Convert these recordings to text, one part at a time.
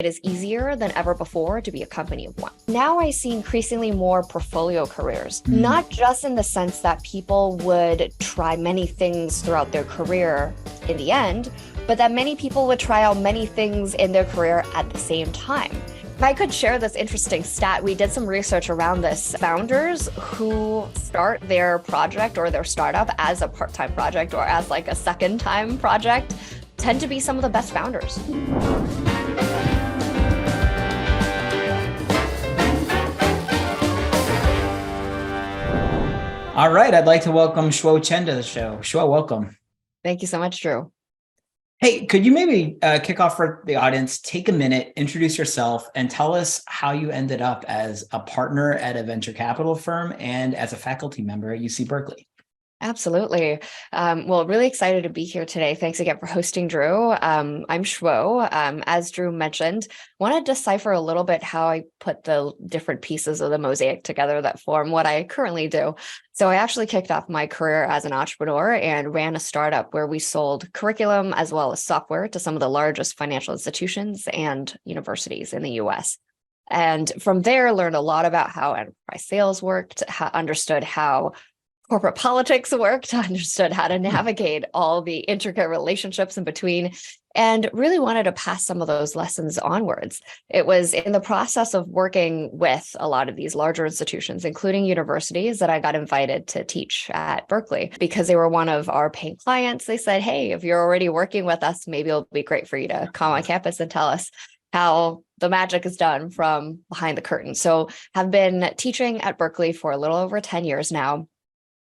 It is easier than ever before to be a company of one. Now I see increasingly more portfolio careers, not just in the sense that people would try many things throughout their career in the end, but that many people would try out many things in their career at the same time. I could share this interesting stat. We did some research around this. Founders who start their project or their startup as a part-time project or as like a second-time project tend to be some of the best founders. All right, I'd like to welcome Shuo Chen to the show. Shuo, welcome. Thank you so much, Drew. Hey, could you maybe kick off for the audience, take a minute, introduce yourself, and tell us how you ended up as a partner at a venture capital firm and as a faculty member at UC Berkeley? Absolutely. Well, really excited to be here today. Thanks again for hosting, Drew. I'm Shuo. As Drew mentioned, want to decipher a little bit how I put the different pieces of the mosaic together that form what I currently do. So I actually kicked off my career as an entrepreneur and ran a startup where we sold curriculum as well as software to some of the largest financial institutions and universities in the US. And from there, learned a lot about how enterprise sales worked, understood how corporate politics worked, understood how to navigate all the intricate relationships in between, and really wanted to pass some of those lessons onwards. It was in the process of working with a lot of these larger institutions, including universities, that I got invited to teach at Berkeley because they were one of our paying clients. They said, hey, if you're already working with us, maybe it'll be great for you to come on campus and tell us how the magic is done from behind the curtain. So have been teaching at Berkeley for a little over 10 years now,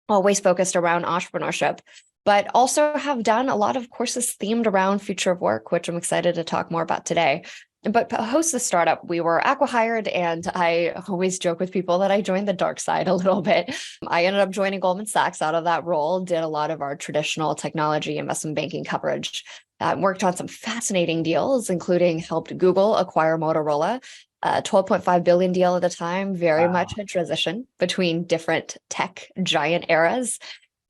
always focused around entrepreneurship, but also have done a lot of courses themed around future of work, which I'm excited to talk more about today. But to host the startup, we were acqui-hired, and I always joke with people that I joined the dark side a little bit. I ended up joining Goldman Sachs out of that role, did a lot of our traditional technology investment banking coverage, worked on some fascinating deals, including helped Google acquire Motorola, a $12.5 billion deal at the time, very much in transition between different tech giant eras.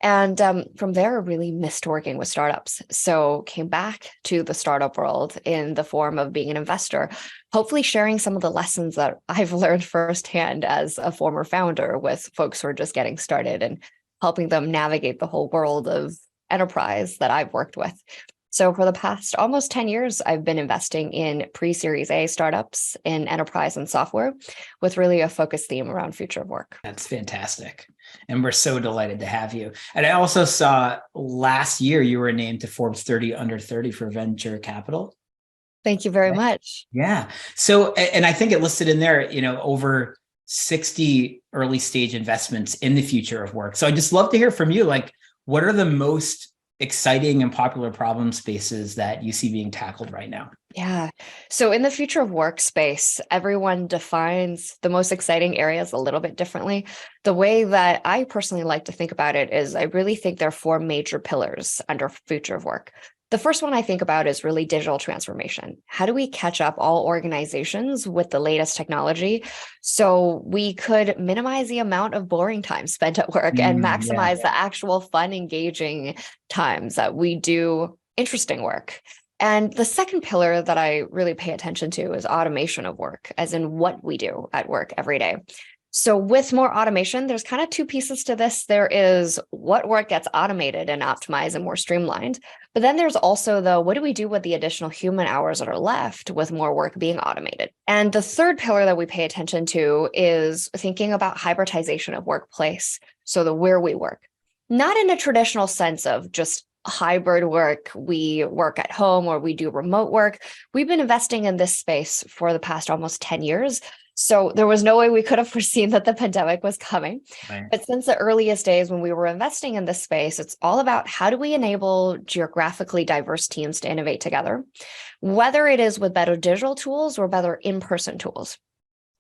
And from there, I really missed working with startups. So came back to the startup world in the form of being an investor, hopefully sharing some of the lessons that I've learned firsthand as a former founder with folks who are just getting started and helping them navigate the whole world of enterprise that I've worked with. So for the past almost 10 years, I've been investing in pre-Series A startups in enterprise and software with really a focus theme around future of work. That's fantastic. And we're so delighted to have you. And I also saw last year you were named to Forbes 30 Under 30 for venture capital. Thank you very much. Yeah. So, and I think it listed in there, over 60 early stage investments in the future of work. So I'd just love to hear from you, like, what are the most exciting and popular problem spaces that you see being tackled right now? Yeah. So in the future of workspace, everyone defines the most exciting areas a little bit differently. The way that I personally like to think about it is I really think there are four major pillars under future of work. The first one I think about is really digital transformation. How do we catch up all organizations with the latest technology so we could minimize the amount of boring time spent at work and maximize the actual fun, engaging times that we do interesting work? And the second pillar that I really pay attention to is automation of work, as in what we do at work every day. So with more automation, there's kind of two pieces to this. There is what work gets automated and optimized and more streamlined. But then there's also what do we do with the additional human hours that are left with more work being automated? And the third pillar that we pay attention to is thinking about hybridization of workplace. So the where we work, not in a traditional sense of just hybrid work, we work at home or we do remote work. We've been investing in this space for the past almost 10 years. So there was no way we could have foreseen that the pandemic was coming. Right. But since the earliest days when we were investing in this space, it's all about how do we enable geographically diverse teams to innovate together, whether it is with better digital tools or better in-person tools.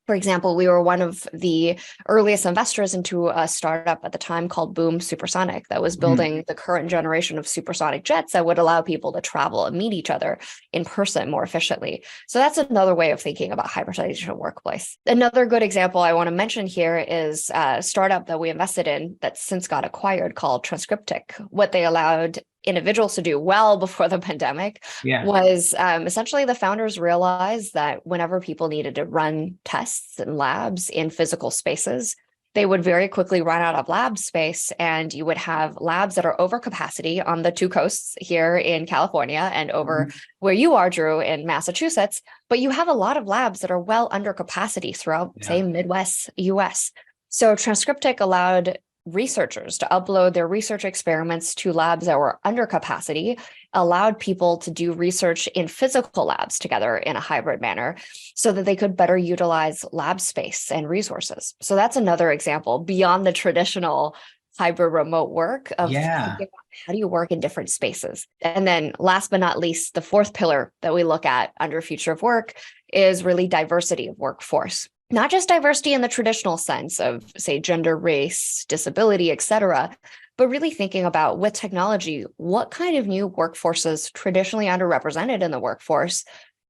For example, we were one of the earliest investors into a startup at the time called Boom Supersonic that was building the current generation of supersonic jets that would allow people to travel and meet each other in person more efficiently. So that's another way of thinking about hybridization of workplace. Another good example I want to mention here is a startup that we invested in that's since got acquired called Transcriptic. What they allowed individuals to do well before the pandemic was essentially the founders realized that whenever people needed to run tests and labs in physical spaces, they would very quickly run out of lab space, and you would have labs that are over capacity on the two coasts here in California and over where you are, Drew, in Massachusetts. But you have a lot of labs that are well under capacity throughout, say, Midwest US. So Transcriptic allowed researchers to upload their research experiments to labs that were under capacity, allowed people to do research in physical labs together in a hybrid manner so that they could better utilize lab space and resources. So that's another example beyond the traditional hybrid remote work of thinking about how do you work in different spaces. And then last but not least, the fourth pillar that we look at under future of work is really diversity of workforce. Not just diversity in the traditional sense of, say, gender, race, disability, et cetera, but really thinking about with technology, what kind of new workforces traditionally underrepresented in the workforce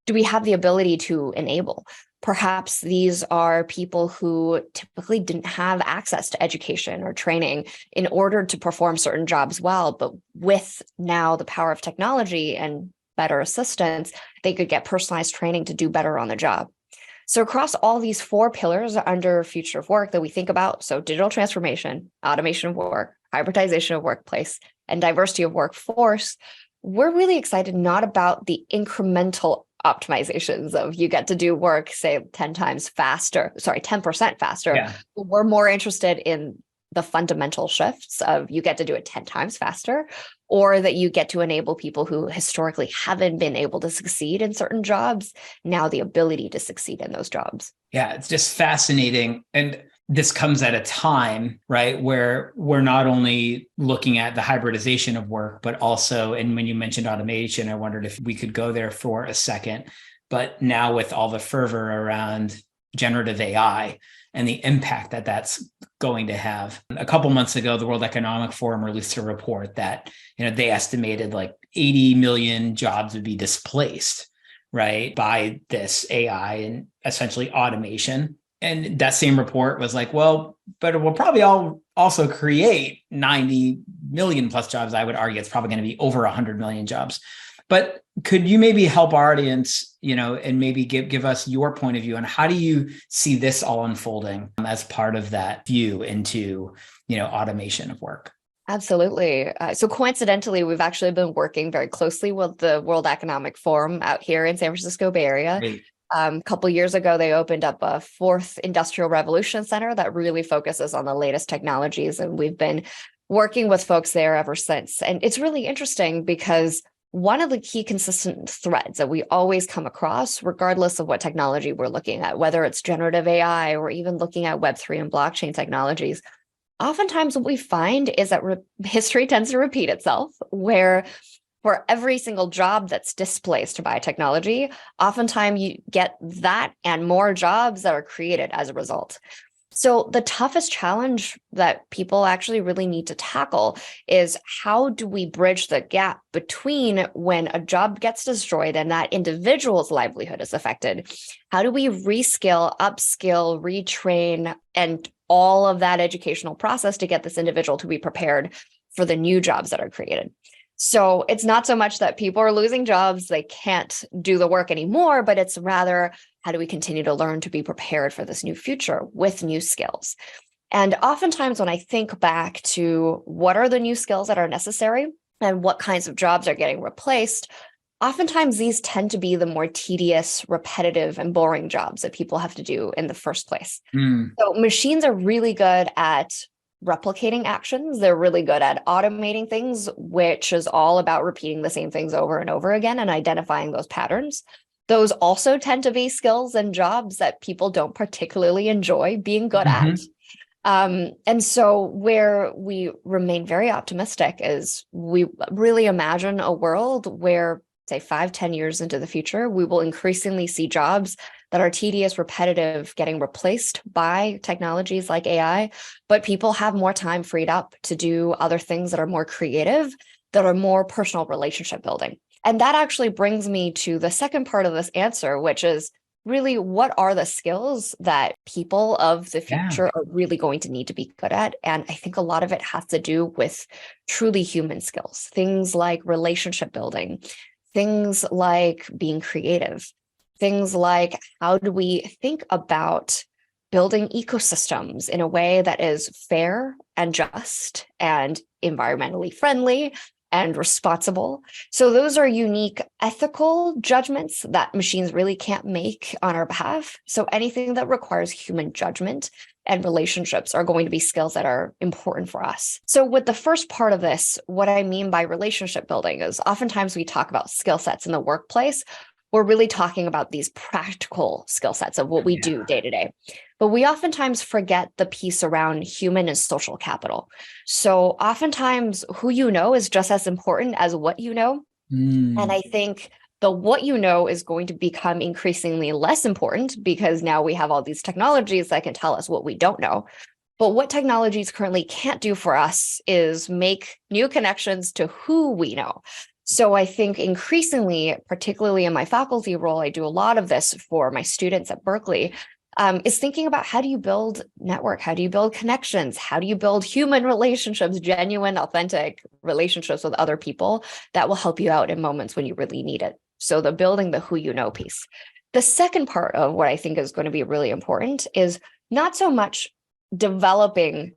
do we have the ability to enable? Perhaps these are people who typically didn't have access to education or training in order to perform certain jobs well, but with now the power of technology and better assistance, they could get personalized training to do better on the job. So across all these four pillars under future of work that we think about, so digital transformation, automation of work, hybridization of workplace, and diversity of workforce, we're really excited not about the incremental optimizations of you get to do work, say 10% faster. We're more interested in the fundamental shifts of you get to do it 10 times faster, or that you get to enable people who historically haven't been able to succeed in certain jobs, now the ability to succeed in those jobs. Yeah, it's just fascinating. And this comes at a time, right, where we're not only looking at the hybridization of work, but also, and when you mentioned automation, I wondered if we could go there for a second, but now with all the fervor around generative AI and the impact that that's going to have. A couple months ago, the World Economic Forum released a report that, they estimated like 80 million jobs would be displaced, right, by this AI and essentially automation. And that same report was like, well, but it will probably also create 90 million plus jobs. I would argue it's probably going to be over 100 million jobs. But could you maybe help our audience, and maybe give us your point of view on how do you see this all unfolding as part of that view into, automation of work? Absolutely. So coincidentally, we've actually been working very closely with the World Economic Forum out here in San Francisco Bay Area. Great. A couple of years ago, they opened up a fourth industrial revolution center that really focuses on the latest technologies. And we've been working with folks there ever since. And it's really interesting because one of the key consistent threads that we always come across, regardless of what technology we're looking at, whether it's generative AI or even looking at Web3 and blockchain technologies, oftentimes what we find is that history tends to repeat itself, where for every single job that's displaced by technology, oftentimes you get that and more jobs that are created as a result. So the toughest challenge that people actually really need to tackle is how do we bridge the gap between when a job gets destroyed and that individual's livelihood is affected? How do we reskill, upskill, retrain, and all of that educational process to get this individual to be prepared for the new jobs that are created? So it's not so much that people are losing jobs, they can't do the work anymore, but it's rather, how do we continue to learn to be prepared for this new future with new skills? And oftentimes when I think back to what are the new skills that are necessary and what kinds of jobs are getting replaced, oftentimes these tend to be the more tedious, repetitive, and boring jobs that people have to do in the first place. So machines are really good at replicating actions. They're really good at automating things, which is all about repeating the same things over and over again and identifying those patterns. Those also tend to be skills and jobs that people don't particularly enjoy being good at. And so where we remain very optimistic is we really imagine a world where, say, 5-10 years into the future, we will increasingly see jobs that are tedious, repetitive, getting replaced by technologies like AI, but people have more time freed up to do other things that are more creative, that are more personal relationship building. And that actually brings me to the second part of this answer, which is really what are the skills that people of the Yeah. future are really going to need to be good at. And I think a lot of it has to do with truly human skills, things like relationship building, things like being creative, things like how do we think about building ecosystems in a way that is fair and just and environmentally friendly and responsible. So those are unique ethical judgments that machines really can't make on our behalf. So anything that requires human judgment and relationships are going to be skills that are important for us. So with the first part of this, what I mean by relationship building is oftentimes we talk about skill sets in the workplace. We're really talking about these practical skill sets of what we do day to day. But we oftentimes forget the piece around human and social capital. So oftentimes who you know is just as important as what you know. And I think the what you know is going to become increasingly less important because now we have all these technologies that can tell us what we don't know. But what technologies currently can't do for us is make new connections to who we know. So I think increasingly, particularly in my faculty role, I do a lot of this for my students at Berkeley, is thinking about how do you build network? How do you build connections? How do you build human relationships, genuine, authentic relationships with other people that will help you out in moments when you really need it? So the building the who you know piece. The second part of what I think is going to be really important is not so much developing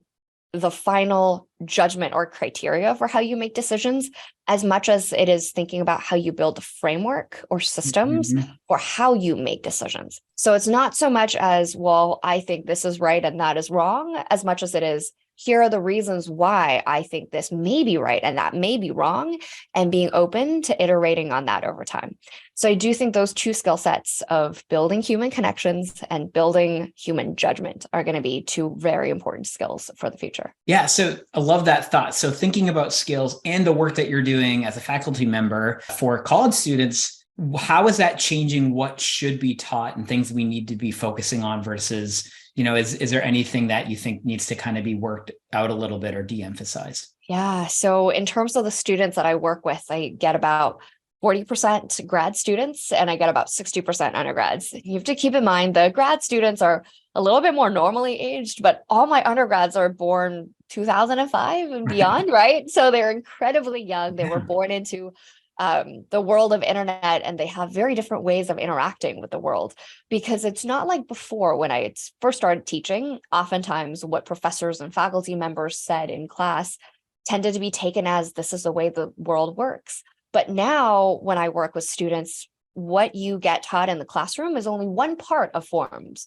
the final judgment or criteria for how you make decisions, as much as it is thinking about how you build a framework or systems for how you make decisions. So it's not so much as, well, I think this is right and that is wrong, as much as it is, here are the reasons why I think this may be right and that may be wrong, and being open to iterating on that over time. So I do think those two skill sets of building human connections and building human judgment are going to be two very important skills for the future. Yeah, so I love that thought. So thinking about skills and the work that you're doing as a faculty member for college students, how is that changing what should be taught and things we need to be focusing on versus, is there anything that you think needs to kind of be worked out a little bit or de-emphasized? Yeah, so in terms of the students that I work with, I get about 40% grad students and I get about 60% undergrads. You have to keep in mind the grad students are a little bit more normally aged, but all my undergrads are born 2005 and beyond, right? So they're incredibly young. They were born into the world of internet, and they have very different ways of interacting with the world, because it's not like before when I first started teaching. Oftentimes what professors and faculty members said in class tended to be taken as this is the way the world works. But now when I work with students, what you get taught in the classroom is only one part of forms,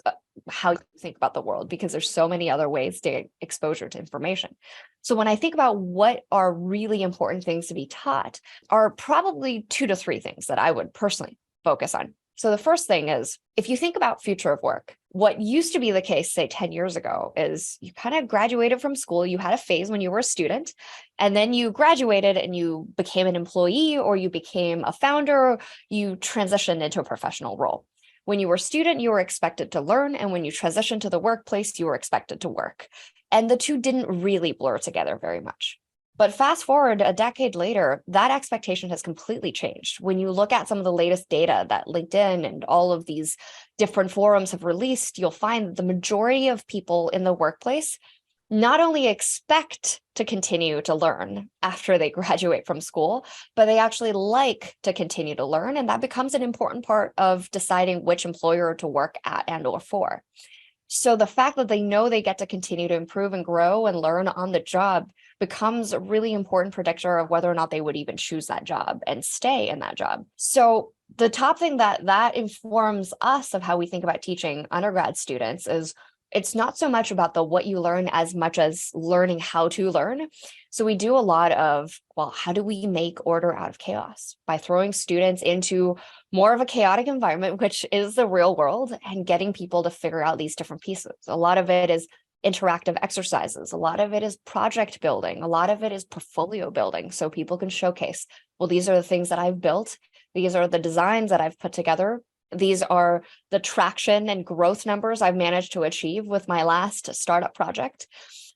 how you think about the world, because there's so many other ways to get exposure to information. So when I think about what are really important things to be taught, are probably 2 to 3 things that I would personally focus on. So the first thing is, if you think about future of work, what used to be the case, say 10 years ago, is you kind of graduated from school, you had a phase when you were a student, and then you graduated and you became an employee or you became a founder, you transitioned into a professional role. When you were a student, you were expected to learn, and when you transitioned to the workplace, you were expected to work. And the two didn't really blur together very much. But fast forward a decade later, that expectation has completely changed. When you look at some of the latest data that LinkedIn and all of these different forums have released, you'll find that the majority of people in the workplace not only expect to continue to learn after they graduate from school, but they actually like to continue to learn. And that becomes an important part of deciding which employer to work at and or for. So the fact that they know they get to continue to improve and grow and learn on the job becomes a really important predictor of whether or not they would even choose that job and stay in that job. So the top thing that informs us of how we think about teaching undergrad students is it's not so much about the what you learn as much as learning how to learn. So we do a lot of, well, how do we make order out of chaos? By throwing students into more of a chaotic environment, which is the real world, and getting people to figure out these different pieces. A lot of it is interactive exercises. A lot of it is project building. A lot of it is portfolio building, so people can showcase, well, these are the things that I've built. These are the designs that I've put together. These are the traction and growth numbers I've managed to achieve with my last startup project.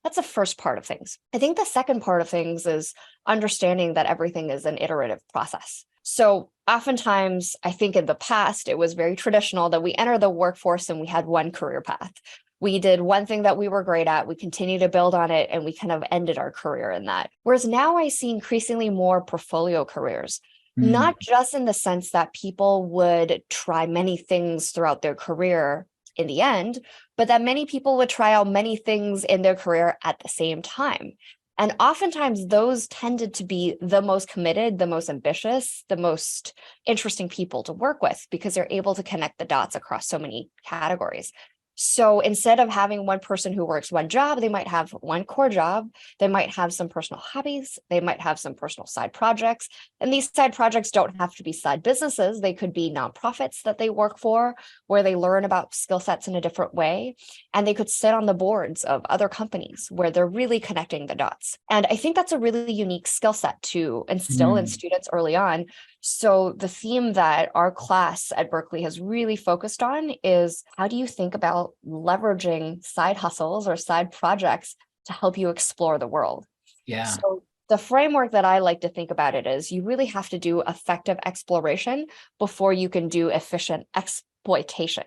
That's the first part of things. I think the second part of things is understanding that everything is an iterative process. So oftentimes, I think in the past, it was very traditional that we enter the workforce and we had one career path. We did one thing that we were great at, we continue to build on it, and we kind of ended our career in that. Whereas now I see increasingly more portfolio careers, Mm, not just in the sense that people would try many things throughout their career in the end, but that many people would try out many things in their career at the same time. And oftentimes those tended to be the most committed, the most ambitious, the most interesting people to work with because they're able to connect the dots across so many categories. So instead of having one person who works one job, they might have one core job. They might have some personal hobbies. They might have some personal side projects. And these side projects don't have to be side businesses. They could be nonprofits that they work for, where they learn about skill sets in a different way. And they could sit on the boards of other companies where they're really connecting the dots. And I think that's a really unique skill set to instill in mm, students early on. So the theme that our class at Berkeley has really focused on is how do you think about leveraging side hustles or side projects to help you explore the world? yeah. So the framework that I like to think about it is you really have to do effective exploration before you can do efficient exploitation.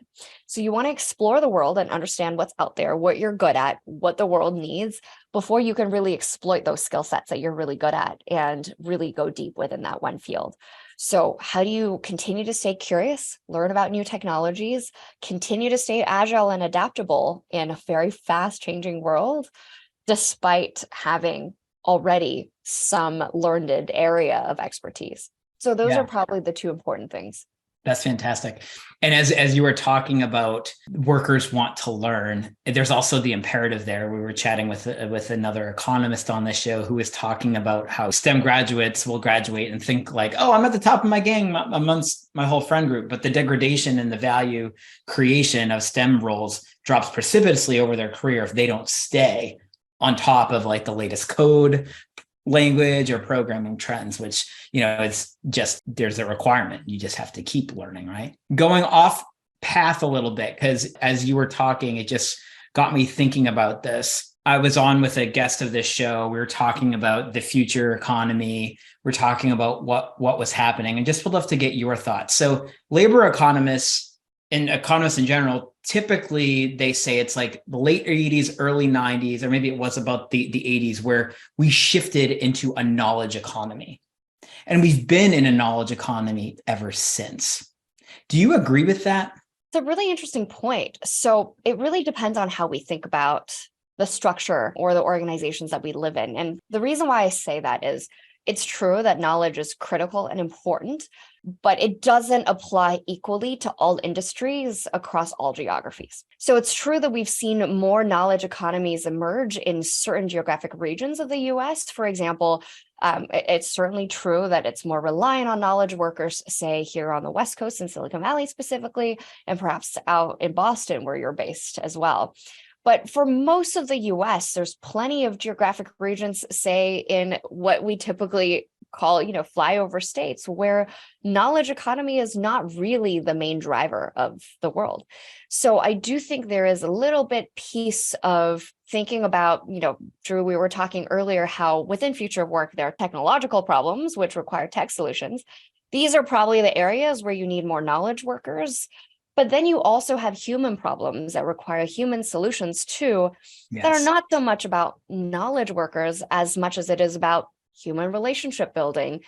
So you want to explore the world and understand what's out there, what you're good at, what the world needs before you can really exploit those skill sets that you're really good at and really go deep within that one field. So how do you continue to stay curious, learn about new technologies, continue to stay agile and adaptable in a very fast changing world, despite having already some learned area of expertise? So those are Yeah. probably the two important things. That's fantastic. And as you were talking about workers want to learn, there's also the imperative there. We were chatting with another economist on this show who was talking about how STEM graduates will graduate and think like, oh, I'm at the top of my gang amongst my whole friend group. But the degradation and the value creation of STEM roles drops precipitously over their career if they don't stay on top of like the latest code, language, or programming trends, which, it's just, there's a requirement. You just have to keep learning, right? Going off path a little bit, because as you were talking, it just got me thinking about this. I was on with a guest of this show. We were talking about the future economy. We're talking about what was happening, and just would love to get your thoughts. So labor economists and economists in general, typically they say it's like the late 80s, early 90s, or maybe it was about the 80s, where we shifted into a knowledge economy. And we've been in a knowledge economy ever since. Do you agree with that? It's a really interesting point. So it really depends on how we think about the structure or the organizations that we live in. And the reason why I say that is it's true that knowledge is critical and important, but it doesn't apply equally to all industries across all geographies. So it's true that we've seen more knowledge economies emerge in certain geographic regions of the US. For example, it's certainly true that it's more reliant on knowledge workers, say here on the West Coast in Silicon Valley specifically, and perhaps out in Boston where you're based as well. But for most of the US, there's plenty of geographic regions, say in what we typically call, flyover states, where knowledge economy is not really the main driver of the world. So I do think there is a little bit piece of thinking about, Drew, we were talking earlier how within future of work, there are technological problems which require tech solutions. These are probably the areas where you need more knowledge workers. But then you also have human problems that require human solutions too, that are Yes. not so much about knowledge workers as much as it is about human relationship building,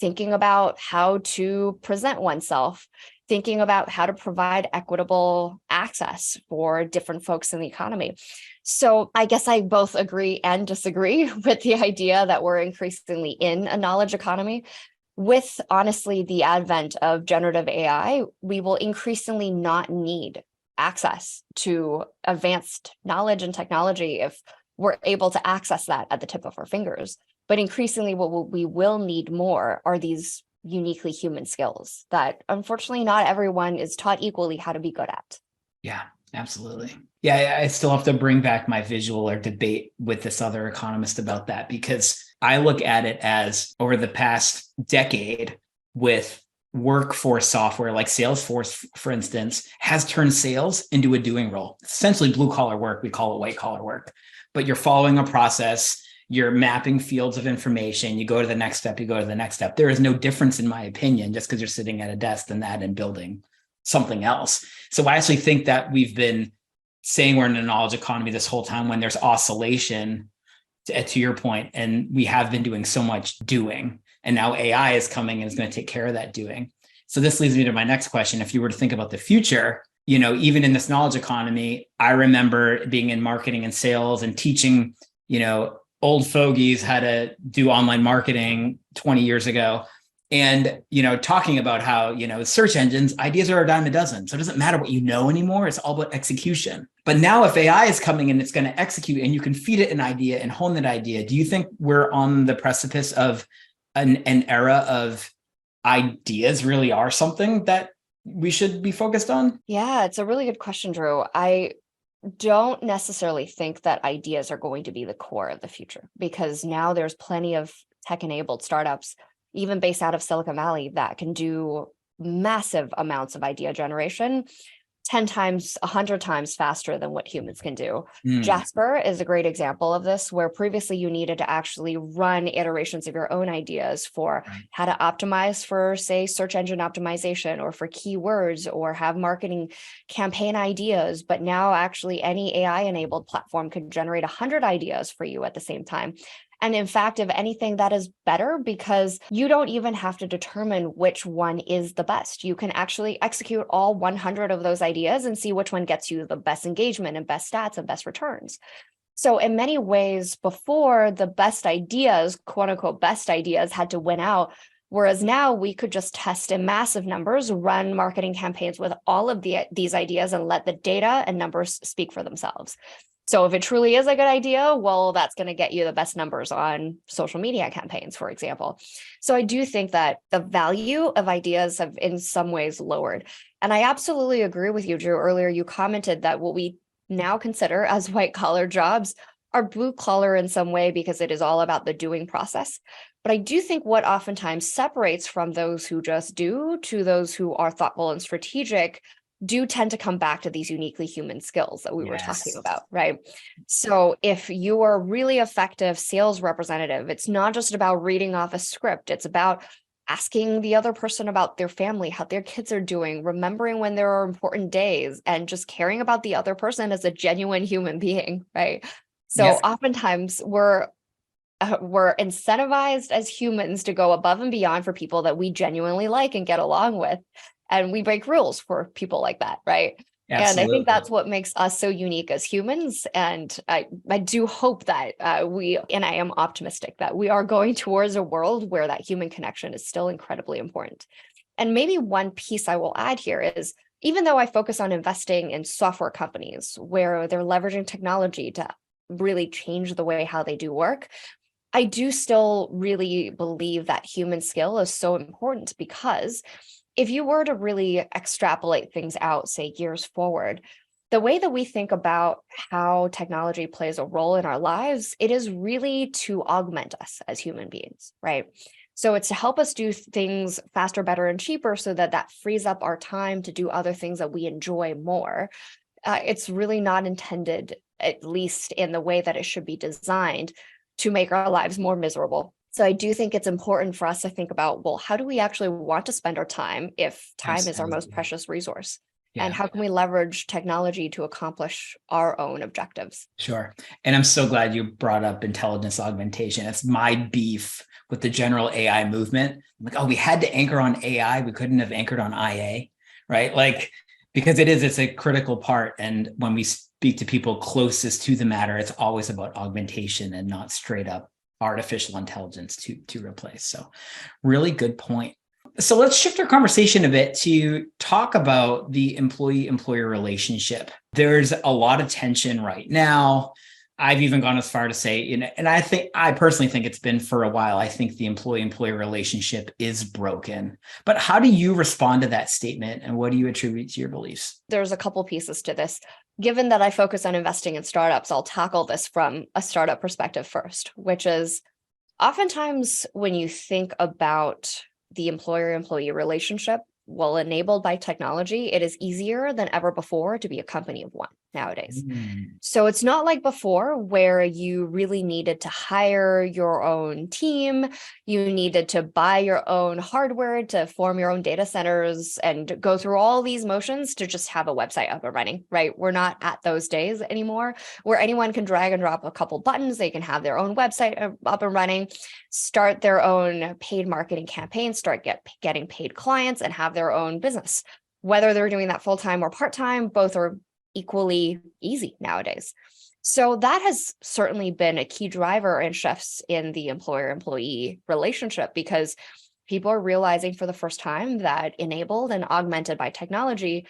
thinking about how to present oneself, thinking about how to provide equitable access for different folks in the economy. So I guess I both agree and disagree with the idea that we're increasingly in a knowledge economy. With honestly the advent of generative AI, we will increasingly not need access to advanced knowledge and technology if we're able to access that at the tip of our fingers. But increasingly, what we will need more are these uniquely human skills that unfortunately not everyone is taught equally how to be good at. Yeah, absolutely. Yeah, I still have to bring back my visual or debate with this other economist about that, because I look at it as over the past decade with workforce software like Salesforce, for instance, has turned sales into a doing role. It's essentially blue collar work. We call it white collar work, but you're following a process. you're mapping fields of information, you go to the next step, you go to the next step. There is no difference, in my opinion, just because you're sitting at a desk than that and building something else. So I actually think that we've been saying we're in a knowledge economy this whole time when there's oscillation, to your point, and we have been doing so much doing, and now AI is coming and is going to take care of that doing. So this leads me to my next question. If you were to think about the future, even in this knowledge economy, I remember being in marketing and sales and teaching, old fogies how to do online marketing 20 years ago. And, talking about how, search engines, ideas are a dime a dozen. So it doesn't matter what you know anymore. It's all about execution. But now if AI is coming and it's going to execute and you can feed it an idea and hone that idea, do you think we're on the precipice of an era of ideas really are something that we should be focused on? Yeah, it's a really good question, Drew. I don't necessarily think that ideas are going to be the core of the future, because now there's plenty of tech-enabled startups, even based out of Silicon Valley, that can do massive amounts of idea generation, 10 times, 100 times faster than what humans can do. Jasper is a great example of this, where previously you needed to actually run iterations of your own ideas for how to optimize for, say, search engine optimization, or for keywords, or have marketing campaign ideas. But now actually any AI-enabled platform could generate 100 ideas for you at the same time. And in fact, if anything, that is better, because you don't even have to determine which one is the best. You can actually execute all 100 of those ideas and see which one gets you the best engagement and best stats and best returns. So in many ways, before, the best ideas, quote unquote, best ideas, had to win out. Whereas now we could just test in massive numbers, run marketing campaigns with all of these ideas, and let the data and numbers speak for themselves. So if it truly is a good idea, well, that's going to get you the best numbers on social media campaigns, for example. So I do think that the value of ideas have in some ways lowered. And I absolutely agree with you, Drew. Earlier, you commented that what we now consider as white collar jobs are blue collar in some way, because it is all about the doing process. But I do think what oftentimes separates from those who just do to those who are thoughtful and strategic do tend to come back to these uniquely human skills that we were talking about, right? So if you are a really effective sales representative, it's not just about reading off a script. It's about asking the other person about their family, how their kids are doing, remembering when there are important days, and just caring about the other person as a genuine human being, right? So oftentimes we're incentivized as humans to go above and beyond for people that we genuinely like and get along with. And we break rules for people like that, right? Absolutely. And I think that's what makes us so unique as humans. And I do hope that and I am optimistic that we are going towards a world where that human connection is still incredibly important. And maybe one piece I will add here is, even though I focus on investing in software companies where they're leveraging technology to really change the way how they do work, I do still really believe that human skill is so important, because if you were to really extrapolate things out, say years forward, the way that we think about how technology plays a role in our lives, it is really to augment us as human beings, right? So it's to help us do things faster, better, and cheaper, so that that frees up our time to do other things that we enjoy more. It's really not intended, at least in the way that it should be designed, to make our lives more miserable. So I do think it's important for us to think about, well, how do we actually want to spend our time if time is our most precious resource? And how can we leverage technology to accomplish our own objectives? Sure. And I'm so glad you brought up intelligence augmentation. It's my beef with the general AI movement. I'm like, oh, we had to anchor on AI. We couldn't have anchored on IA, right? Like, because it's a critical part. And when we speak to people closest to the matter, it's always about augmentation and not straight up artificial intelligence to replace. So really good point. So let's shift our conversation a bit to talk about the employee-employer relationship. There's a lot of tension right now. I've even gone as far to say, and I personally think it's been for a while. I think the employee-employer relationship is broken. But how do you respond to that statement, and what do you attribute to your beliefs? There's a couple pieces to this. Given that I focus on investing in startups, I'll tackle this from a startup perspective first, which is oftentimes when you think about the employer-employee relationship, well, enabled by technology, it is easier than ever before to be a company of one. nowadays. Mm. So it's not like before where you really needed to hire your own team, you needed to buy your own hardware to form your own data centers and go through all these motions to just have a website up and running, right? We're not at those days anymore where anyone can drag and drop a couple buttons, they can have their own website up and running, start their own paid marketing campaigns, start getting paid clients and have their own business. Whether they're doing that full-time or part-time, both are equally easy nowadays. So that has certainly been a key driver in shifts in the employer-employee relationship, because people are realizing for the first time that enabled and augmented by technology,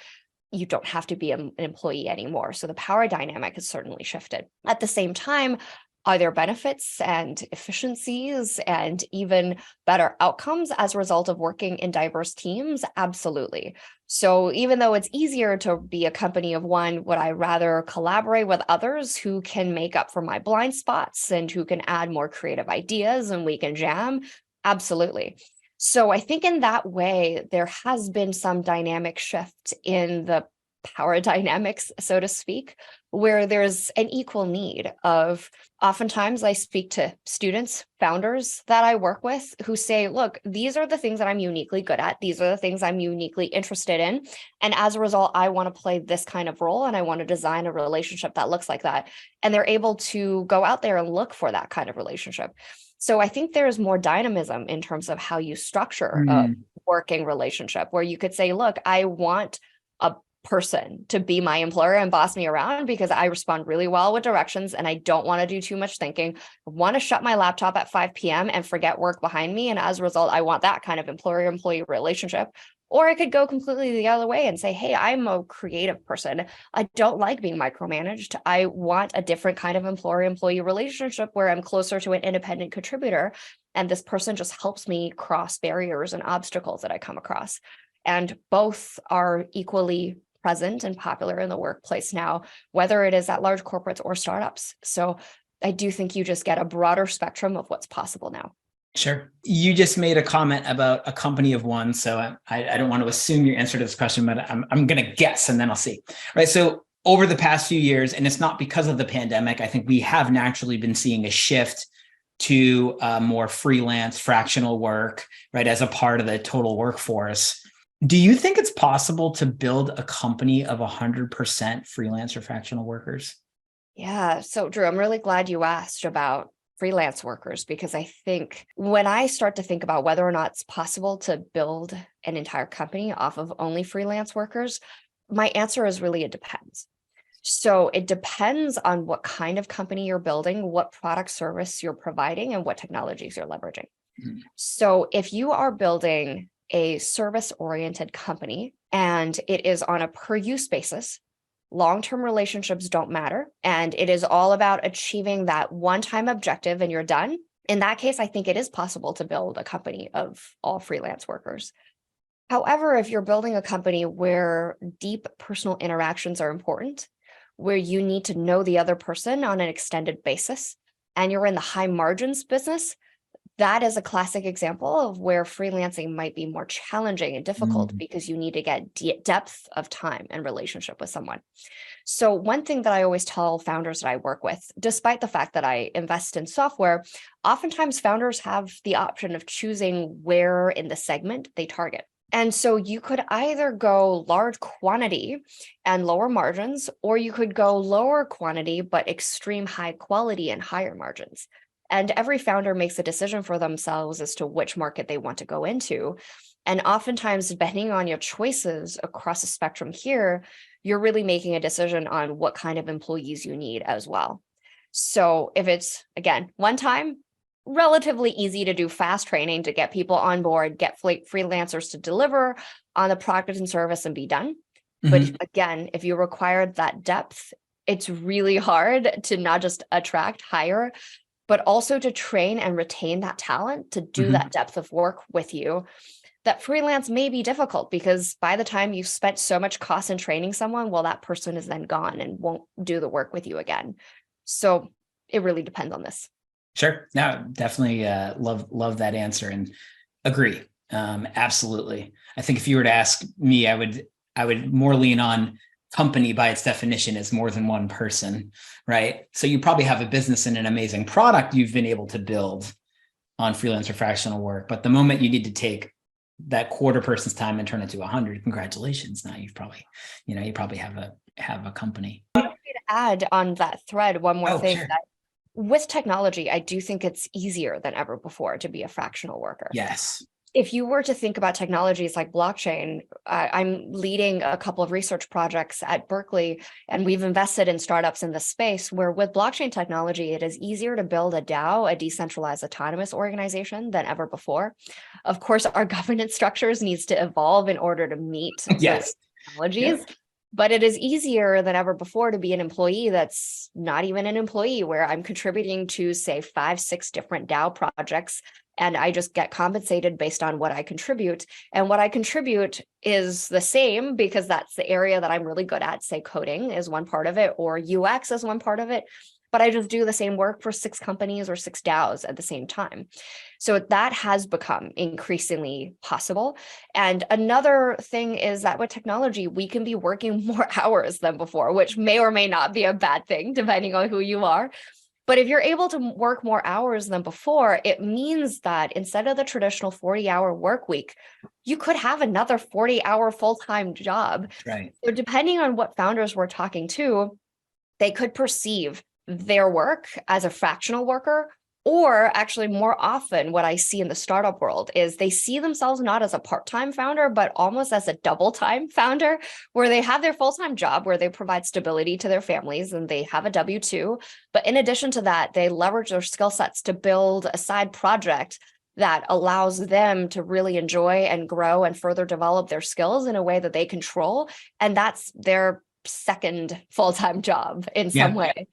you don't have to be an employee anymore. So the power dynamic has certainly shifted. At the same time, are there benefits and efficiencies and even better outcomes as a result of working in diverse teams? Absolutely. So even though it's easier to be a company of one, would I rather collaborate with others who can make up for my blind spots and who can add more creative ideas and we can jam? Absolutely. So I think in that way, there has been some dynamic shift in the power dynamics, so to speak, where there's an equal need of, oftentimes I speak to students, founders that I work with who say, look, these are the things that I'm uniquely good at. These are the things I'm uniquely interested in. And as a result, I want to play this kind of role and I want to design a relationship that looks like that. And they're able to go out there and look for that kind of relationship. So I think there's more dynamism in terms of how you structure a working relationship, where you could say, look, I want a person to be my employer and boss me around because I respond really well with directions and I don't want to do too much thinking. I want to shut my laptop at 5 p.m. and forget work behind me. And as a result, I want that kind of employer-employee relationship. Or I could go completely the other way and say, hey, I'm a creative person. I don't like being micromanaged. I want a different kind of employer-employee relationship where I'm closer to an independent contributor. And this person just helps me cross barriers and obstacles that I come across. And both are equally present and popular in the workplace now, whether it is at large corporates or startups. So I do think you just get a broader spectrum of what's possible now. Sure. You just made a comment about a company of one. So I don't want to assume your answer to this question, but I'm going to guess and then I'll see. Right. So over the past few years, and it's not because of the pandemic, I think we have naturally been seeing a shift to more freelance fractional work, right, as a part of the total workforce. Do you think it's possible to build a company of 100% freelance or fractional workers? Yeah. So Drew, I'm really glad you asked about freelance workers, because I think when I start to think about whether or not it's possible to build an entire company off of only freelance workers, my answer is really, it depends. So it depends on what kind of company you're building, what product service you're providing, and what technologies you're leveraging. Mm-hmm. So if you are building a service-oriented company and it is on a per-use basis, long-term relationships don't matter, and it is all about achieving that one-time objective and you're done. In that case, I think it is possible to build a company of all freelance workers. However, if you're building a company where deep personal interactions are important, where you need to know the other person on an extended basis, and you're in the high margins business, that is a classic example of where freelancing might be more challenging and difficult because you need to get depth of time and relationship with someone. So one thing that I always tell founders that I work with, despite the fact that I invest in software, oftentimes founders have the option of choosing where in the segment they target. And so you could either go large quantity and lower margins, or you could go lower quantity, but extreme high quality and higher margins. And every founder makes a decision for themselves as to which market they want to go into. And oftentimes, depending on your choices across the spectrum here, you're really making a decision on what kind of employees you need as well. So if it's, again, one time, relatively easy to do fast training to get people on board, get freelancers to deliver on the product and service and be done. Mm-hmm. But again, if you require that depth, it's really hard to not just attract, hire, but also to train and retain that talent to do that depth of work with you. That freelance may be difficult because by the time you've spent so much cost in training someone, well, that person is then gone and won't do the work with you again. So it really depends on this. Sure. No, definitely love that answer and agree. Absolutely. I think if you were to ask me, I would more lean on company by its definition is more than one person, right? So you probably have a business and an amazing product you've been able to build on freelance or fractional work. But the moment you need to take that quarter person's time and turn it to 100, congratulations. Now you probably have a company. I want to add on that thread one more thing. Sure. That with technology, I do think it's easier than ever before to be a fractional worker. Yes. If you were to think about technologies like blockchain, I'm leading a couple of research projects at Berkeley, and we've invested in startups in this space where with blockchain technology, it is easier to build a DAO, a decentralized autonomous organization, than ever before. Of course, our governance structures needs to evolve in order to meet Yes. technologies. Yep. But it is easier than ever before to be an employee that's not even an employee, where I'm contributing to, say, 5, 6 different DAO projects, and I just get compensated based on what I contribute. And what I contribute is the same because that's the area that I'm really good at. Say coding is one part of it, or UX is one part of it. But I just do the same work for 6 companies or 6 DAOs at the same time. So that has become increasingly possible. And another thing is that with technology, we can be working more hours than before, which may or may not be a bad thing, depending on who you are. But if you're able to work more hours than before, it means that instead of the traditional 40-hour work week, you could have another 40-hour full-time job. Right. So depending on what founders we're talking to, they could perceive their work as a fractional worker, or actually more often what I see in the startup world is they see themselves not as a part-time founder, but almost as a double-time founder, where they have their full-time job where they provide stability to their families and they have a W-2. But in addition to that, they leverage their skill sets to build a side project that allows them to really enjoy and grow and further develop their skills in a way that they control. And that's their second full-time job in some way.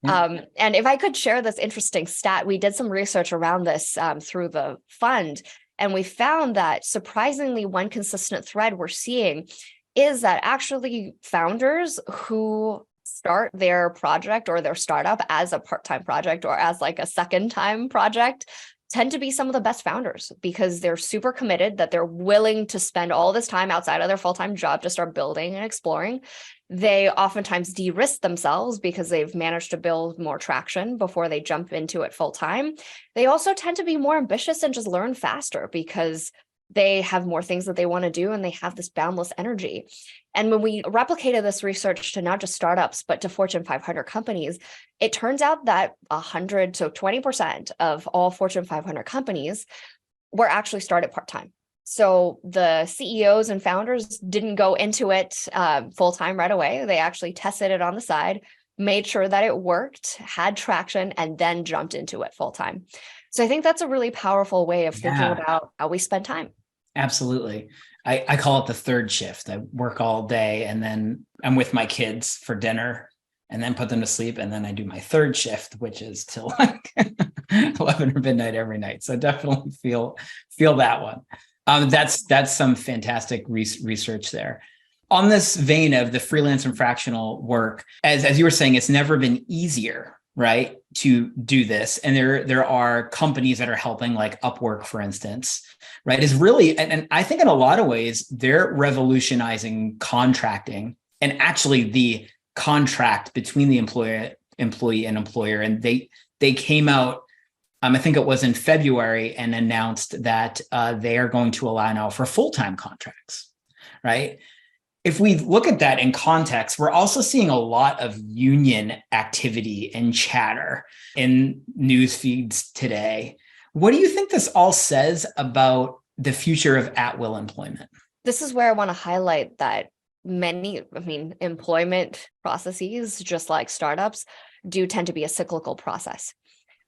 And if I could share this interesting stat, we did some research around this through the fund, and we found that surprisingly, one consistent thread we're seeing is that actually founders who start their project or their startup as a part-time project or as like a second-time project tend to be some of the best founders because they're super committed, that they're willing to spend all this time outside of their full-time job to start building and exploring. They oftentimes de-risk themselves because they've managed to build more traction before they jump into it full-time. They also tend to be more ambitious and just learn faster because they have more things that they want to do and they have this boundless energy. And when we replicated this research to not just startups, but to Fortune 500 companies, it turns out that 100 to 20% of all Fortune 500 companies were actually started part-time. So the CEOs and founders didn't go into it full-time right away. They actually tested it on the side, made sure that it worked, had traction, and then jumped into it full-time. So I think that's a really powerful way of thinking about how we spend time. Absolutely. I call it the third shift. I work all day and then I'm with my kids for dinner and then put them to sleep. And then I do my third shift, which is till like 11 or midnight every night. So definitely feel that one. That's some fantastic research there. On this vein of the freelance and fractional work, as you were saying, it's never been easier, right, to do this. And there are companies that are helping, like Upwork, for instance, right, is really, and I think in a lot of ways, they're revolutionizing contracting and actually the contract between the employee and employer. And they came out, I think it was in February, and announced that they are going to allow now for full-time contracts, right? If we look at that in context, we're also seeing a lot of union activity and chatter in news feeds today. What do you think this all says about the future of at-will employment? This is where I want to highlight that employment processes, just like startups, do tend to be a cyclical process.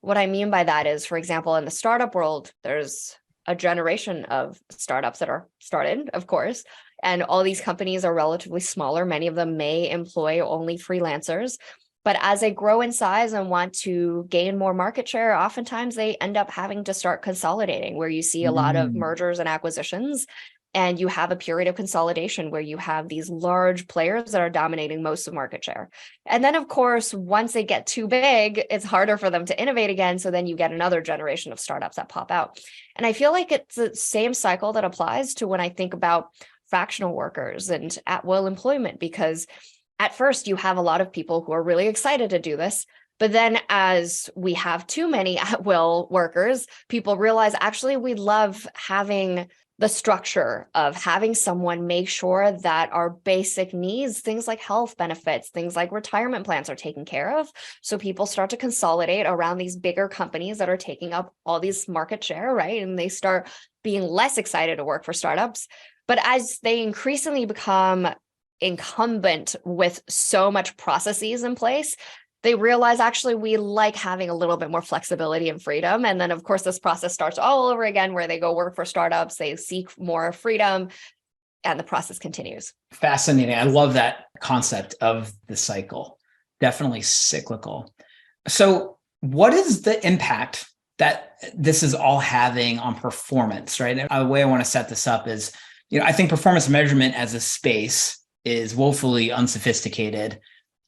What I mean by that is, for example, in the startup world, there's a generation of startups that are started, of course, and all these companies are relatively smaller. Many of them may employ only freelancers, but as they grow in size and want to gain more market share, oftentimes they end up having to start consolidating, where you see a lot of mergers and acquisitions. And you have a period of consolidation where you have these large players that are dominating most of market share. And then, of course, once they get too big, it's harder for them to innovate again. So then you get another generation of startups that pop out. And I feel like it's the same cycle that applies to when I think about fractional workers and at-will employment, because at first you have a lot of people who are really excited to do this. But then as we have too many at-will workers, people realize actually we love having the structure of having someone make sure that our basic needs, things like health benefits, things like retirement plans are taken care of. So people start to consolidate around these bigger companies that are taking up all these market share, right? And they start being less excited to work for startups. But as they increasingly become incumbent with so much processes in place, they realize actually we like having a little bit more flexibility and freedom. And then, of course, this process starts all over again where they go work for startups, they seek more freedom, and the process continues. Fascinating. I love that concept of the cycle. Definitely cyclical. So, what is the impact that this is all having on performance, right? And the way I want to set this up is, I think performance measurement as a space is woefully unsophisticated.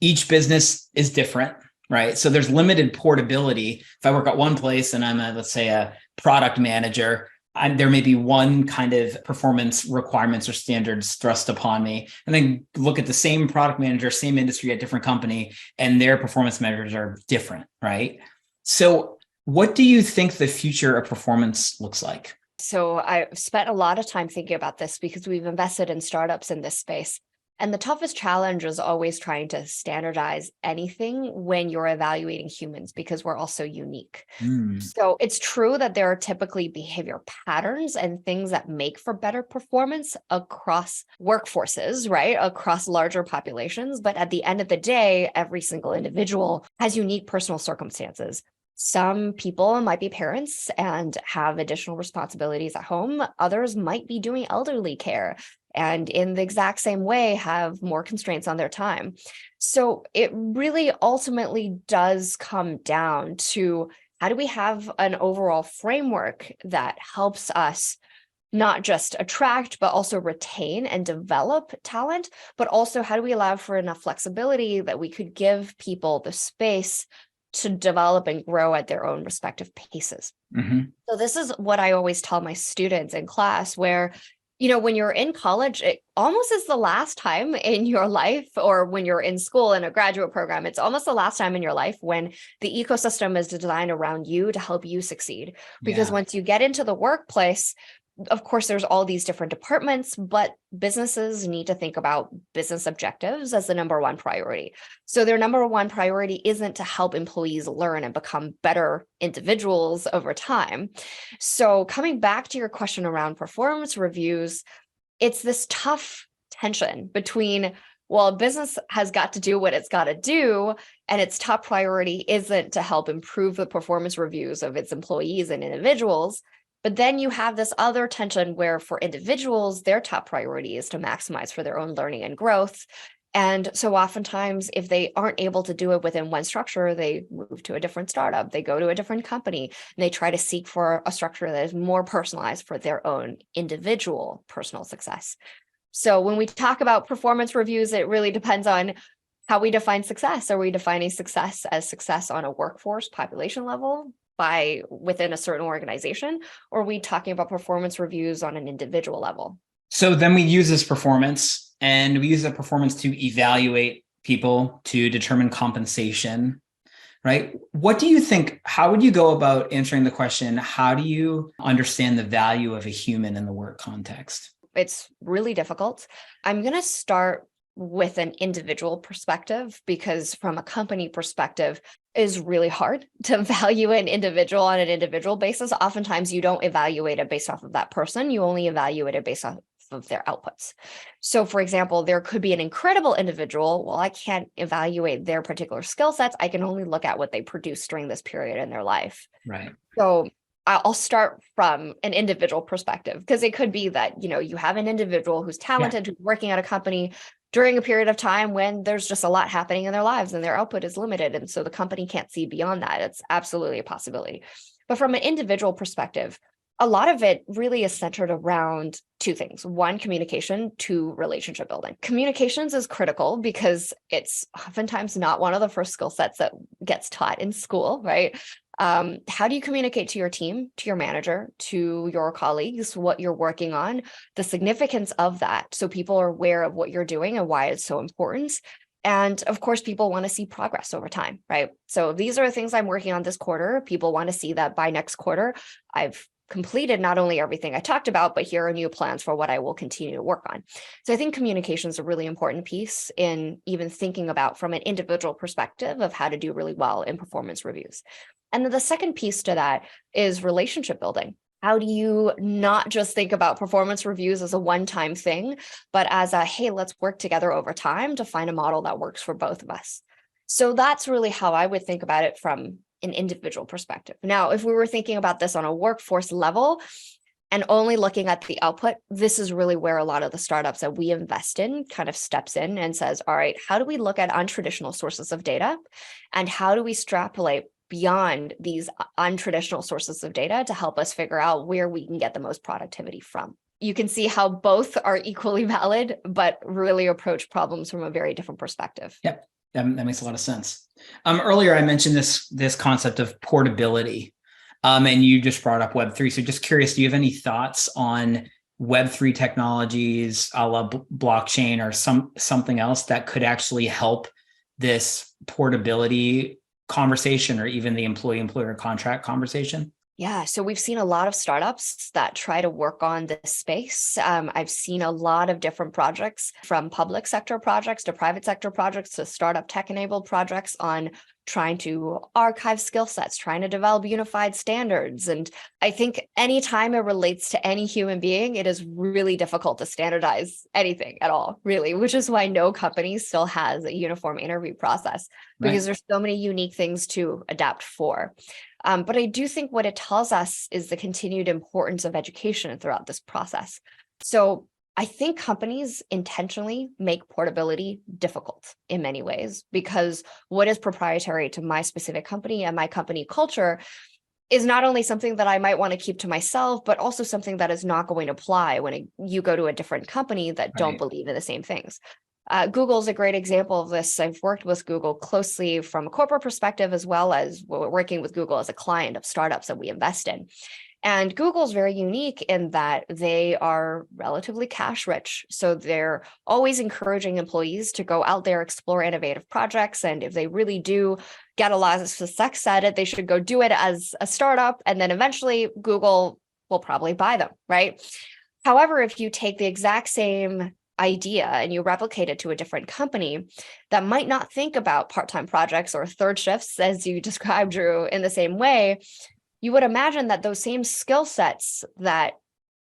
Each business is different, right? So there's limited portability. If I work at one place and I'm let's say a product manager, there may be one kind of performance requirements or standards thrust upon me, and then look at the same product manager, same industry at different company, and their performance measures are different, right? So what do you think the future of performance looks like? So I've spent a lot of time thinking about this because we've invested in startups in this space. And the toughest challenge is always trying to standardize anything when you're evaluating humans because we're all so unique. So it's true that there are typically behavior patterns and things that make for better performance across workforces, right? Across larger populations. But at the end of the day, every single individual has unique personal circumstances. Some people might be parents and have additional responsibilities at home. Others might be doing elderly care and in the exact same way have more constraints on their time. So it really ultimately does come down to how do we have an overall framework that helps us not just attract, but also retain and develop talent, but also how do we allow for enough flexibility that we could give people the space to develop and grow at their own respective paces. So this is what I always tell my students in class where, when you're in college, it almost is the last time in your life, or when you're in school in a graduate program, it's almost the last time in your life when the ecosystem is designed around you to help you succeed. Because once you get into the workplace, of course, there's all these different departments, but businesses need to think about business objectives as the number one priority. So their number one priority isn't to help employees learn and become better individuals over time. So coming back to your question around performance reviews, it's this tough tension between, well, business has got to do what it's got to do, and its top priority isn't to help improve the performance reviews of its employees and individuals. But then you have this other tension where for individuals, their top priority is to maximize for their own learning and growth. And so oftentimes, if they aren't able to do it within one structure, they move to a different startup, they go to a different company, and they try to seek for a structure that is more personalized for their own individual personal success. So when we talk about performance reviews, it really depends on how we define success. Are we defining success as success on a workforce population level by within a certain organization, or are we talking about performance reviews on an individual level? So then we use this performance, and we use the performance to evaluate people, to determine compensation, right? What do you think, how would you go about answering the question, how do you understand the value of a human in the work context? It's really difficult. I'm going to start with an individual perspective, because from a company perspective, is really hard to value an individual on an individual basis. Oftentimes you don't evaluate it based off of that person. You only evaluate it based off of their outputs. So for example, there could be an incredible individual. Well, I can't evaluate their particular skill sets. I can only look at what they produced during this period in their life. Right. So I'll start from an individual perspective, because it could be that, you have an individual who's talented, who's working at a company during a period of time when there's just a lot happening in their lives and their output is limited. And so the company can't see beyond that. It's absolutely a possibility. But from an individual perspective, a lot of it really is centered around two things. One, communication, two, relationship building. Communications is critical because it's oftentimes not one of the first skill sets that gets taught in school, right? How do you communicate to your team, to your manager, to your colleagues, what you're working on, the significance of that, so people are aware of what you're doing and why it's so important? And of course, people want to see progress over time, right? So these are the things I'm working on this quarter. People want to see that by next quarter, I've completed not only everything I talked about, but here are new plans for what I will continue to work on. So I think communication is a really important piece in even thinking about from an individual perspective of how to do really well in performance reviews. And then the second piece to that is relationship building. How do you not just think about performance reviews as a one-time thing, but as a, hey, let's work together over time to find a model that works for both of us? So that's really how I would think about it from an individual perspective. Now, if we were thinking about this on a workforce level and only looking at the output, this is really where a lot of the startups that we invest in kind of steps in and says, all right, how do we look at untraditional sources of data? And how do we extrapolate beyond these untraditional sources of data to help us figure out where we can get the most productivity from? You can see how both are equally valid, but really approach problems from a very different perspective. Yep, that makes a lot of sense. Earlier, I mentioned this concept of portability, and you just brought up Web3. So just curious, do you have any thoughts on Web3 technologies, a la blockchain or something else that could actually help this portability conversation or even the employee-employer contract conversation? Yeah, so we've seen a lot of startups that try to work on this space. I've seen a lot of different projects, from public sector projects to private sector projects to startup tech-enabled projects on trying to archive skill sets, trying to develop unified standards. And I think anytime it relates to any human being, it is really difficult to standardize anything at all, really, which is why no company still has a uniform interview process, because there's so many unique things to adapt for. But I do think what it tells us is the continued importance of education throughout this process. So I think companies intentionally make portability difficult in many ways, because what is proprietary to my specific company and my company culture is not only something that I might want to keep to myself, but also something that is not going to apply when you go to a different company that don't believe in the same things. Google's a great example of this. I've worked with Google closely from a corporate perspective, as well as working with Google as a client of startups that we invest in. And Google's very unique in that they are relatively cash rich. So they're always encouraging employees to go out there, explore innovative projects. And if they really do get a lot of success at it, they should go do it as a startup. And then eventually Google will probably buy them, right? However, if you take the exact same idea and you replicate it to a different company that might not think about part-time projects or third shifts, as you described, Drew, in the same way, you would imagine that those same skill sets that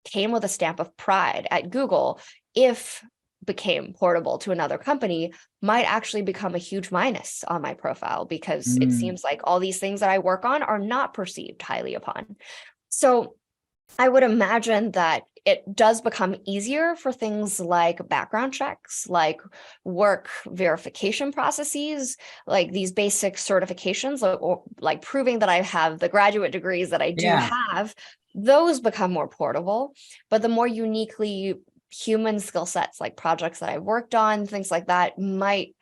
came with a stamp of pride at Google, if became portable to another company, might actually become a huge minus on my profile, because it seems like all these things that I work on are not perceived highly upon. So I would imagine that it does become easier for things like background checks, like work verification processes, like these basic certifications, like proving that I have the graduate degrees that I do have. Those become more portable, but the more uniquely human skill sets, like projects that I've worked on, things like that, might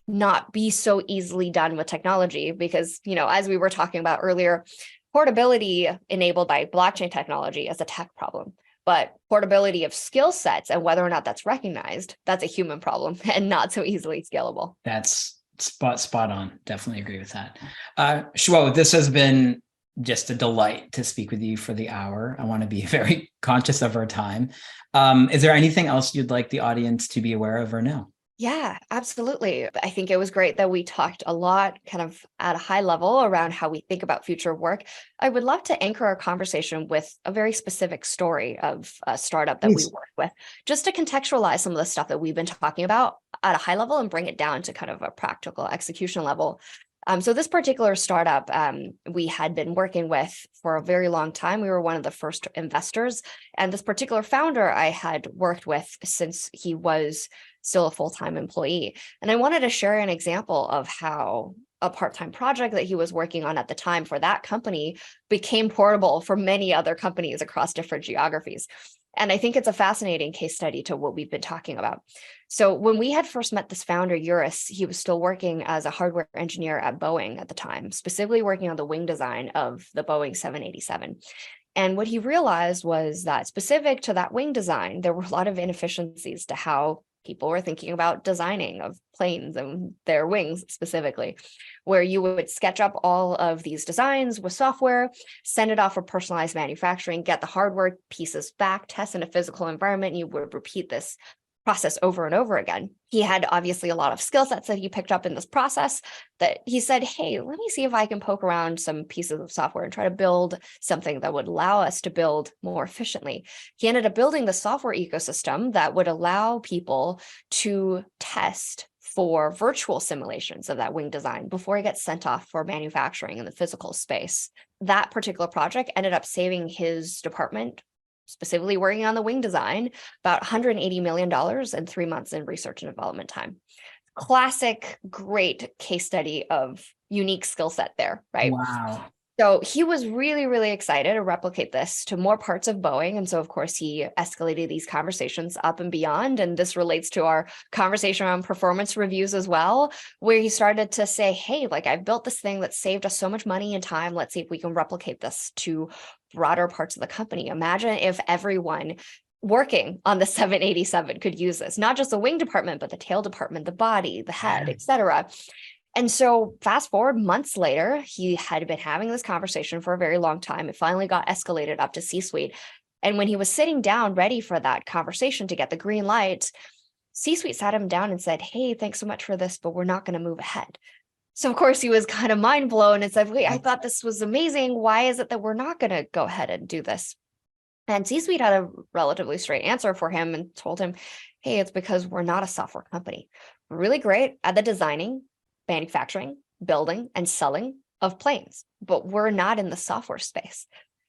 not be so easily done with technology, because, as we were talking about earlier, portability enabled by blockchain technology is a tech problem, but portability of skill sets and whether or not that's recognized, that's a human problem and not so easily scalable. That's spot on. Definitely agree with that. Shuo, this has been just a delight to speak with you for the hour. I want to be very conscious of our time. Is there anything else you'd like the audience to be aware of or know? Yeah, absolutely. I think it was great that we talked a lot kind of at a high level around how we think about future work. I would love to anchor our conversation with a very specific story of a startup that we work with, just to contextualize some of the stuff that we've been talking about at a high level and bring it down to kind of a practical execution level. So this particular startup we had been working with for a very long time. We were one of the first investors. And this particular founder I had worked with since he was still a full-time employee. And I wanted to share an example of how a part-time project that he was working on at the time for that company became portable for many other companies across different geographies. And I think it's a fascinating case study to what we've been talking about. So when we had first met this founder, Eurus, he was still working as a hardware engineer at Boeing at the time, specifically working on the wing design of the Boeing 787. And what he realized was that specific to that wing design, there were a lot of inefficiencies to how people were thinking about designing of planes and their wings specifically, where you would sketch up all of these designs with software, send it off for personalized manufacturing, get the hardware pieces back, test in a physical environment, and you would repeat this process over and over again. He had obviously a lot of skill sets that he picked up in this process that he said, hey, let me see if I can poke around some pieces of software and try to build something that would allow us to build more efficiently. He ended up building the software ecosystem that would allow people to test for virtual simulations of that wing design before it gets sent off for manufacturing in the physical space. That particular project ended up saving his department, specifically working on the wing design, about $180 million in 3 months in research and development time. Classic, great case study of unique skill set there, right? Wow. So he was really, really excited to replicate this to more parts of Boeing. And so, of course, he escalated these conversations up and beyond. And this relates to our conversation around performance reviews as well, where he started to say, hey, like I've built this thing that saved us so much money and time. Let's see if we can replicate this to broader parts of the company. Imagine if everyone working on the 787 could use this, not just the wing department, but the tail department, the body, the head, et cetera. And so fast forward months later, he had been having this conversation for a very long time. It finally got escalated up to C-suite. And when he was sitting down ready for that conversation to get the green light, C-suite sat him down and said, hey, thanks so much for this, but we're not going to move ahead. So of course he was kind of mind blown and said, wait, I thought this was amazing. Why is it that we're not going to go ahead and do this? And C-suite had a relatively straight answer for him and told him, hey, it's because we're not a software company. We're really great at the designing, manufacturing, building, and selling of planes, but we're not in the software space.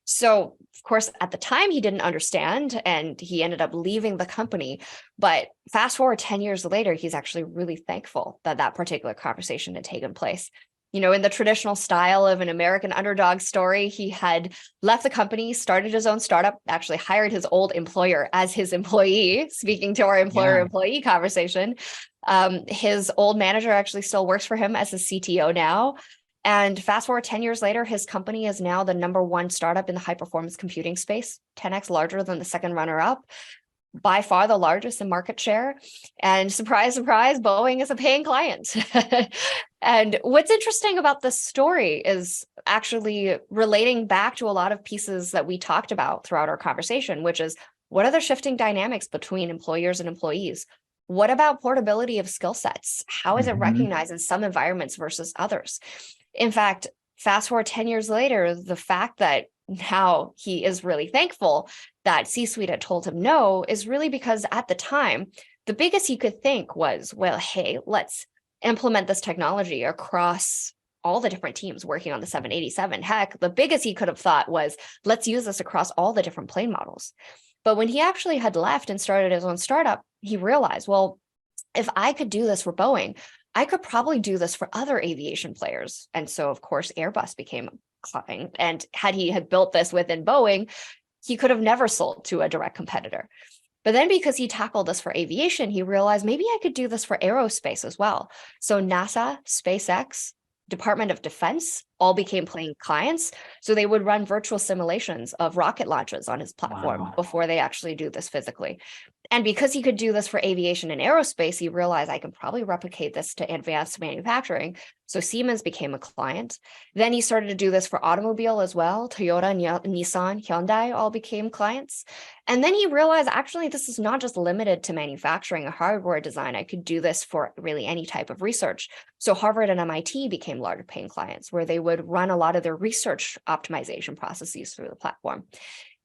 So, of course, at the time, he didn't understand and he ended up leaving the company. But fast forward 10 years later, he's actually really thankful that that particular conversation had taken place. You know, in the traditional style of an American underdog story, he had left the company, started his own startup, actually hired his old employer as his employee, speaking to our employer-employee conversation. His old manager actually still works for him as a CTO now. And fast forward 10 years later, his company is now the #1 startup in the high-performance computing space, 10x larger than the second runner-up, by far the largest in market share. And surprise, surprise, Boeing is a paying client. And what's interesting about this story is actually relating back to a lot of pieces that we talked about throughout our conversation, which is what are the shifting dynamics between employers and employees? What about portability of skill sets? How is it recognized in some environments versus others? In fact, fast forward 10 years later, the fact that now he is really thankful that C-suite had told him no is really because at the time, the biggest he could think was, well, hey, let's implement this technology across all the different teams working on the 787. Heck, the biggest he could have thought was, let's use this across all the different plane models. But when he actually had left and started his own startup, he realized, well, if I could do this for Boeing, I could probably do this for other aviation players. And so, of course, Airbus became a client. And had he had built this within Boeing, he could have never sold to a direct competitor. But then because he tackled this for aviation, he realized maybe I could do this for aerospace as well. So NASA, SpaceX, Department of Defense all became paying clients. So they would run virtual simulations of rocket launches on his platform before they actually do this physically. And because he could do this for aviation and aerospace, he realized I can probably replicate this to advanced manufacturing. So Siemens became a client. Then he started to do this for automobile as well. Toyota, Nissan, Hyundai all became clients. And then he realized, actually, this is not just limited to manufacturing or hardware design. I could do this for really any type of research. So Harvard and MIT became large paying clients where they would run a lot of their research optimization processes through the platform.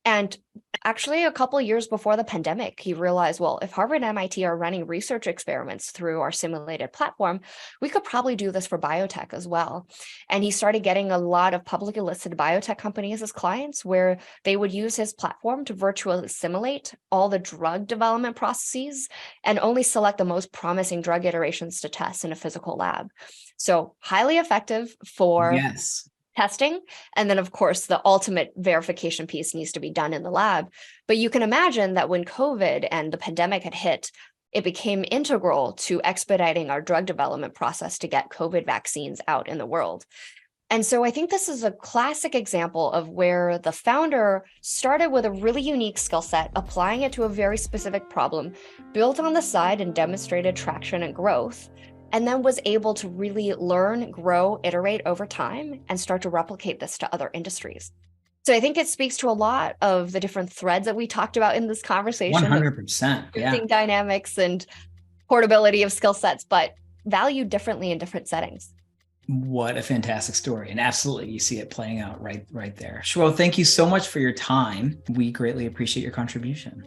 And actually, a couple of years before the pandemic, he realized, well, if Harvard and MIT are running research experiments through our simulated platform, we could probably do this for biotech as well. And he started getting a lot of publicly listed biotech companies as clients where they would use his platform to virtually simulate all the drug development processes and only select the most promising drug iterations to test in a physical lab. So highly effective for testing. And then, of course, the ultimate verification piece needs to be done in the lab. But you can imagine that when COVID and the pandemic had hit, it became integral to expediting our drug development process to get COVID vaccines out in the world. And so I think this is a classic example of where the founder started with a really unique skill set, applying it to a very specific problem, built on the side and demonstrated traction and growth, and then was able to really learn, grow, iterate over time, and start to replicate this to other industries. So I think it speaks to a lot of the different threads that we talked about in this conversation. 100%. Yeah. Dynamics and portability of skill sets, but valued differently in different settings. What a fantastic story. And absolutely, you see it playing out right there. Shuo, thank you so much for your time. We greatly appreciate your contribution.